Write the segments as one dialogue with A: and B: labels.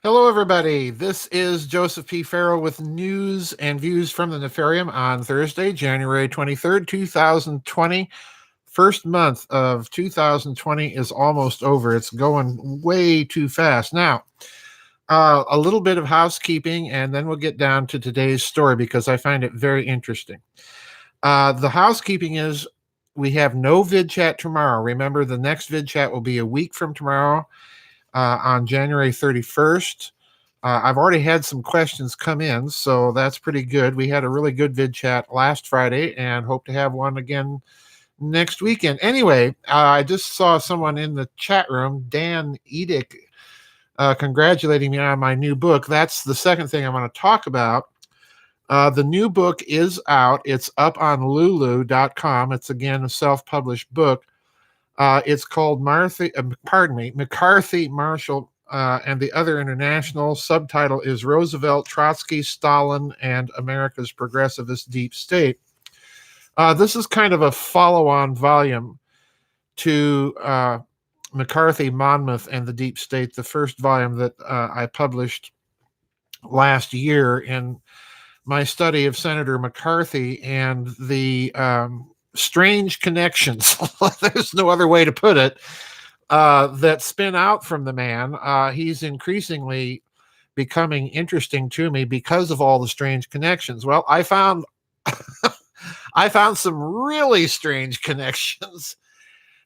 A: Hello, everybody. This is Joseph P. Farrell with news and views from the Nefarium on Thursday, January 23rd, 2020. First month of 2020 is almost over. It's going way too fast. Now, a little bit of housekeeping, and then we'll get down to today's story because I find it very interesting. The housekeeping is we have no vid chat tomorrow. Remember, the next vid chat will be a week from tomorrow on January 31st. I've already had some questions come in, so that's pretty good. We had a really good vid chat last Friday and hope to have one again next weekend. Anyway, I just saw someone in the chat room, Dan Edick, congratulating me on my new book. That's the second thing I want to talk about. The new book is out. It's up on lulu.com. It's again a self-published book. It's called McCarthy, Marshall, and the Other International. Subtitle is Roosevelt, Trotsky, Stalin, and America's Progressivist Deep State. This is kind of a follow-on volume to McCarthy, Monmouth, and the Deep State, the first volume that I published last year in my study of Senator McCarthy and the strange connections, there's no other way to put it, that spin out from the man. He's increasingly becoming interesting to me because of all the strange connections. Well, I found I found some really strange connections.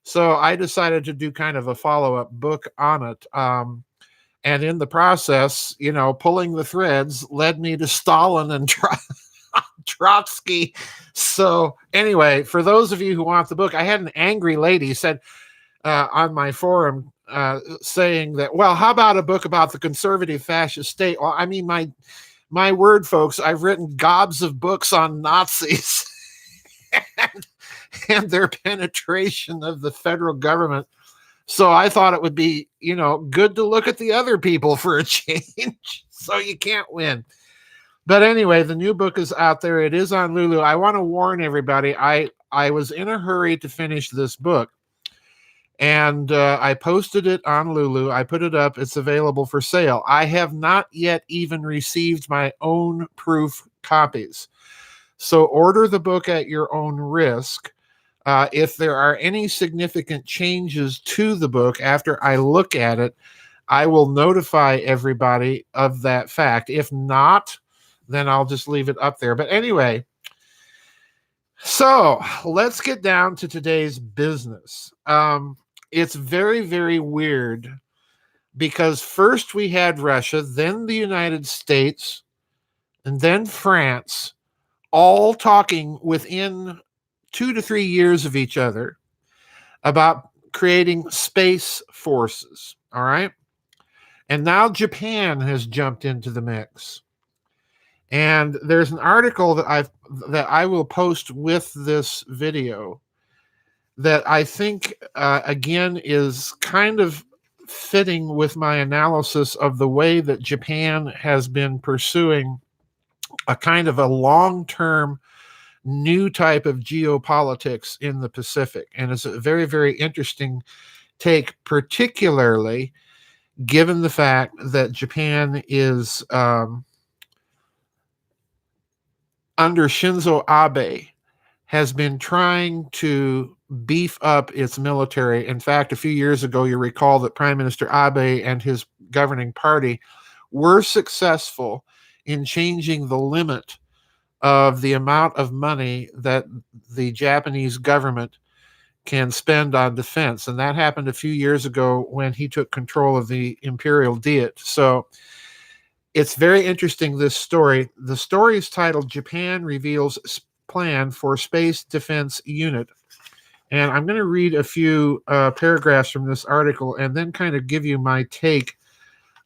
A: So I decided to do kind of a follow-up book on it. And in the process, pulling the threads led me to Stalin and Trotsky. So anyway, for those of you who want the book, I had an angry lady said on my forum saying that, well, how about a book about the conservative fascist state? Well, I mean, my word, folks, I've written gobs of books on Nazis and their penetration of the federal government. So I thought it would be, good to look at the other people for a change. So you can't win. But anyway, the new book is out there. It is on Lulu. I want to warn everybody, I was in a hurry to finish this book. And I posted it on Lulu. I put it up. It's available for sale. I have not yet even received my own proof copies. So order the book at your own risk. If there are any significant changes to the book after I look at it, I will notify everybody of that fact. If not, then I'll just leave it up there. But anyway, so let's get down to today's business. It's very, very weird because first we had Russia, then the United States, and then France, all talking within 2 to 3 years of each other about creating space forces. All right. And now Japan has jumped into the mix. And there's an article that I will post with this video that I think, again, is kind of fitting with my analysis of the way that Japan has been pursuing a kind of a long-term new type of geopolitics in the Pacific. And it's a very, very interesting take, particularly given the fact that Japan is under Shinzo Abe has been trying to beef up its military. In fact, a few years ago, you recall that Prime Minister Abe and his governing party were successful in changing the limit of the amount of money that the Japanese government can spend on defense. And that happened a few years ago when he took control of the Imperial Diet. So it's very interesting, this story. The story is titled Japan Reveals Plan for Space Defense Unit. And I'm going to read a few paragraphs from this article and then kind of give you my take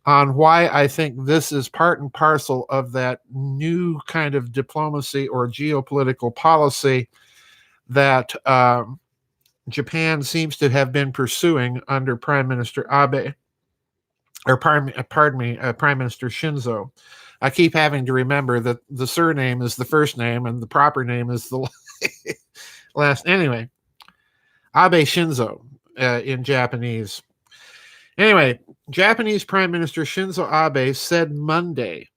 A: on why I think this is part and parcel of that new kind of diplomacy or geopolitical policy that Japan seems to have been pursuing under Prime Minister Abe, or Prime Minister Shinzo. I keep having to remember that the surname is the first name and the proper name is the last. Anyway, Abe Shinzo in Japanese. Anyway, Japanese Prime Minister Shinzo Abe said Monday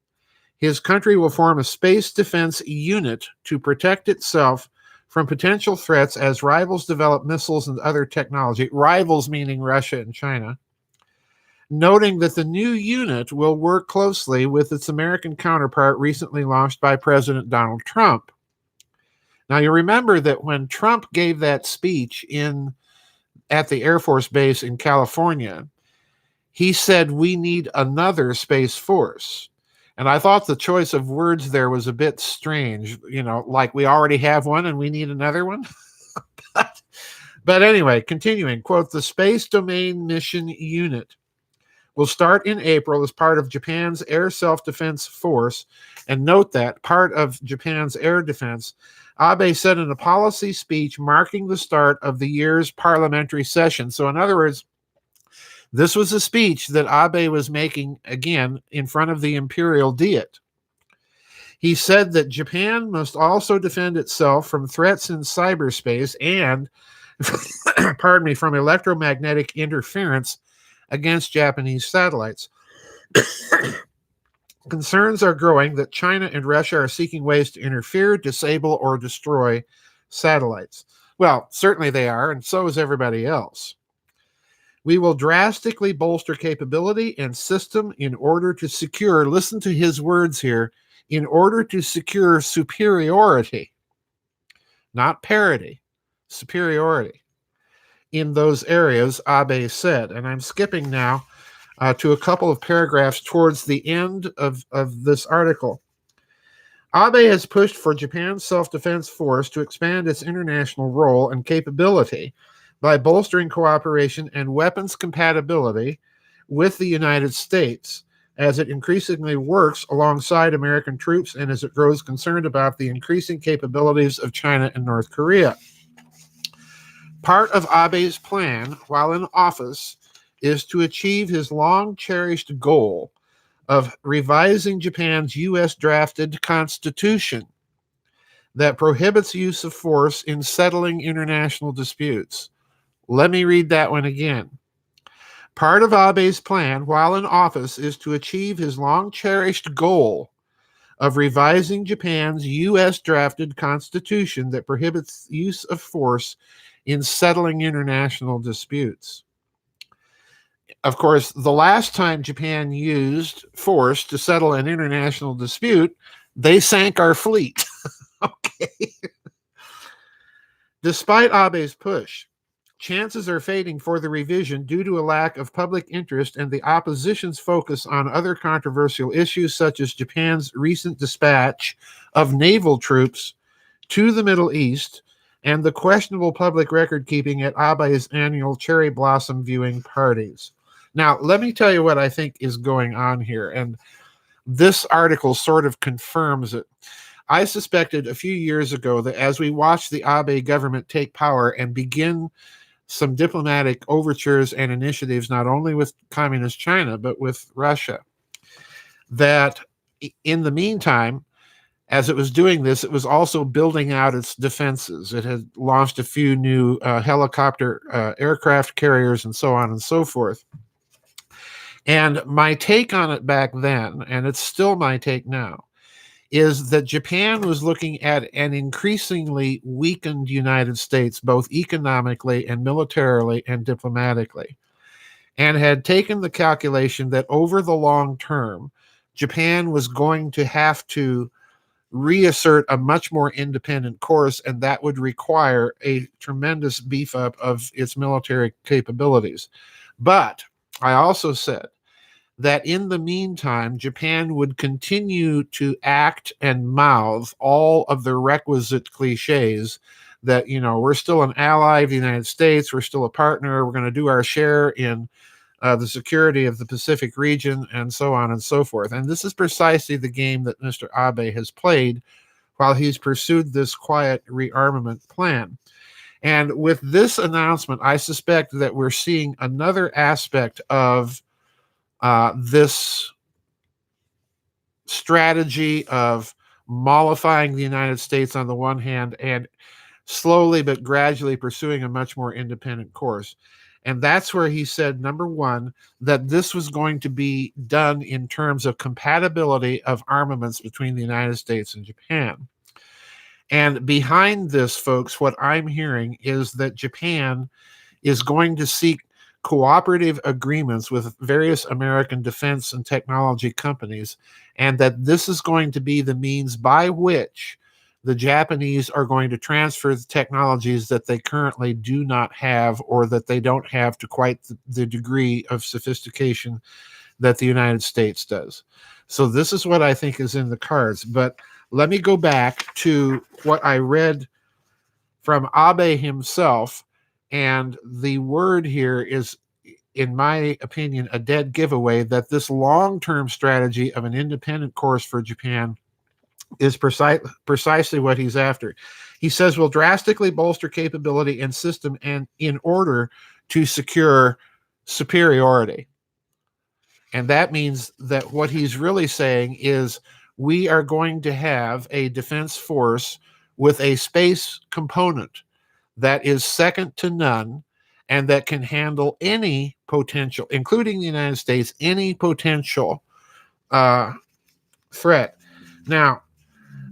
A: his country will form a space defense unit to protect itself from potential threats as rivals develop missiles and other technology, rivals meaning Russia and China, noting that the new unit will work closely with its American counterpart recently launched by President Donald Trump. Now, you remember that when Trump gave that speech at the Air Force Base in California, he said we need another Space Force. And I thought the choice of words there was a bit strange, like we already have one and we need another one. But anyway, continuing, quote, the Space Domain Mission Unit will start in April as part of Japan's Air Self-Defense Force. And note that part of Japan's air defense, Abe said in a policy speech marking the start of the year's parliamentary session. So in other words, this was a speech that Abe was making, again, in front of the imperial diet. He said that Japan must also defend itself from threats in cyberspace and, pardon me, from electromagnetic interference against Japanese satellites. Concerns are growing that China and Russia are seeking ways to interfere, disable, or destroy satellites. Well, certainly they are, and so is everybody else. We will drastically bolster capability and system in order to secure, listen to his words here, in order to secure superiority, not parity, superiority in those areas, Abe said. And I'm skipping now to a couple of paragraphs towards the end of this article. Abe has pushed for Japan's self-defense force to expand its international role and capability by bolstering cooperation and weapons compatibility with the United States as it increasingly works alongside American troops and as it grows concerned about the increasing capabilities of China and North Korea. Part of Abe's plan while in office is to achieve his long-cherished goal of revising Japan's U.S.-drafted constitution that prohibits use of force in settling international disputes. Let me read that one again. Part of Abe's plan while in office is to achieve his long-cherished goal of revising Japan's U.S.-drafted constitution that prohibits use of force in settling international disputes. Of course, the last time Japan used force to settle an international dispute, they sank our fleet. Okay. Despite Abe's push, chances are fading for the revision due to a lack of public interest and the opposition's focus on other controversial issues such as Japan's recent dispatch of naval troops to the Middle East and the questionable public record keeping at Abe's annual cherry blossom viewing parties. Now, let me tell you what I think is going on here, and this article sort of confirms it. I suspected a few years ago that as we watched the Abe government take power and begin some diplomatic overtures and initiatives, not only with communist China, but with Russia, that in the meantime, as it was doing this, it was also building out its defenses. It had launched a few new helicopter aircraft carriers and so on and so forth. And my take on it back then, and it's still my take now, is that Japan was looking at an increasingly weakened United States, both economically and militarily and diplomatically, and had taken the calculation that over the long term, Japan was going to have to reassert a much more independent course, and that would require a tremendous beef up of its military capabilities. But I also said that in the meantime, Japan would continue to act and mouth all of the requisite cliches that, we're still an ally of the United States, we're still a partner, we're going to do our share in the security of the Pacific region, and so on and so forth. And this is precisely the game that Mr. Abe has played while he's pursued this quiet rearmament plan. And with this announcement, I suspect that we're seeing another aspect of this strategy of mollifying the United States on the one hand and slowly but gradually pursuing a much more independent course. And that's where he said, number one, that this was going to be done in terms of compatibility of armaments between the United States and Japan. And behind this, folks, what I'm hearing is that Japan is going to seek cooperative agreements with various American defense and technology companies, and that this is going to be the means by which the Japanese are going to transfer the technologies that they currently do not have, or that they don't have to quite the degree of sophistication that the United States does. So this is what I think is in the cards. But let me go back to what I read from Abe himself. And the word here is, in my opinion, a dead giveaway that this long-term strategy of an independent course for Japan is precisely what he's after. He says we'll drastically bolster capability and system and in order to secure superiority. And that means that what he's really saying is we are going to have a defense force with a space component that is second to none and that can handle any potential, including the United States, any potential threat. Now,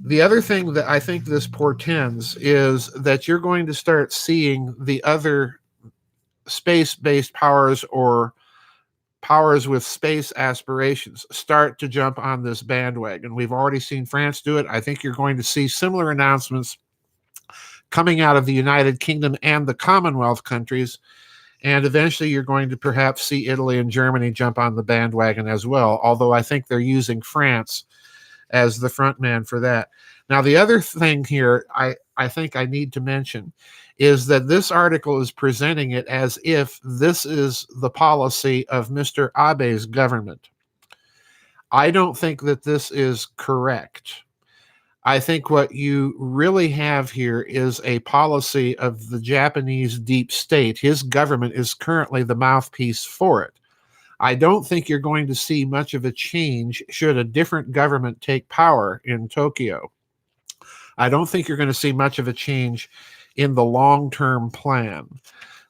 A: the other thing that I think this portends is that you're going to start seeing the other space-based powers or powers with space aspirations start to jump on this bandwagon. We've already seen France do it. I think you're going to see similar announcements coming out of the United Kingdom and the Commonwealth countries. And eventually you're going to perhaps see Italy and Germany jump on the bandwagon as well, although I think they're using France as the front man for that. Now, the other thing here I think I need to mention is that this article is presenting it as if this is the policy of Mr. Abe's government. I don't think that this is correct. I think what you really have here is a policy of the Japanese deep state. His government is currently the mouthpiece for it. I don't think you're going to see much of a change should a different government take power in Tokyo. I don't think you're going to see much of a change in the long-term plan.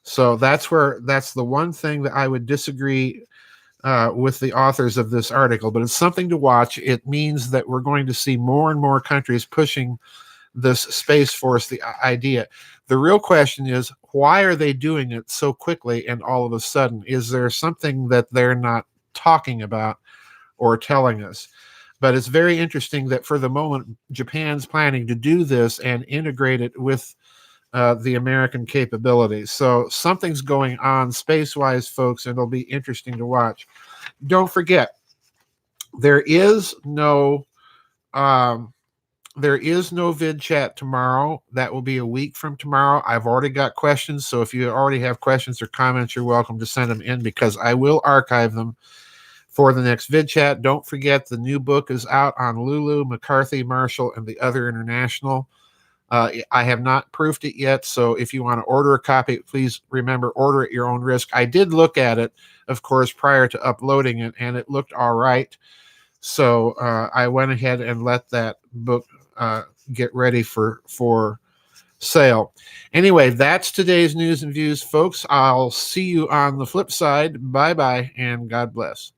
A: So that's the one thing that I would disagree with the authors of this article, but it's something to watch. It means that we're going to see more and more countries pushing this Space Force, the idea. The real question is, why are they doing it so quickly and all of a sudden? Is there something that they're not talking about or telling us? But it's very interesting that for the moment, Japan's planning to do this and integrate it with the American capabilities. So something's going on space-wise, folks, and it'll be interesting to watch. Don't forget, there is no vid chat tomorrow. That will be a week from tomorrow. I've already got questions, so if you already have questions or comments, you're welcome to send them in because I will archive them for the next vid chat. Don't forget, the new book is out on Lulu, McCarthy, Marshall, and the Other International. I have not proofed it yet, so if you want to order a copy, please remember, order at your own risk. I did look at it, of course, prior to uploading it, and it looked all right. So I went ahead and let that book get ready for sale. Anyway, that's today's news and views, folks. I'll see you on the flip side. Bye-bye, and God bless.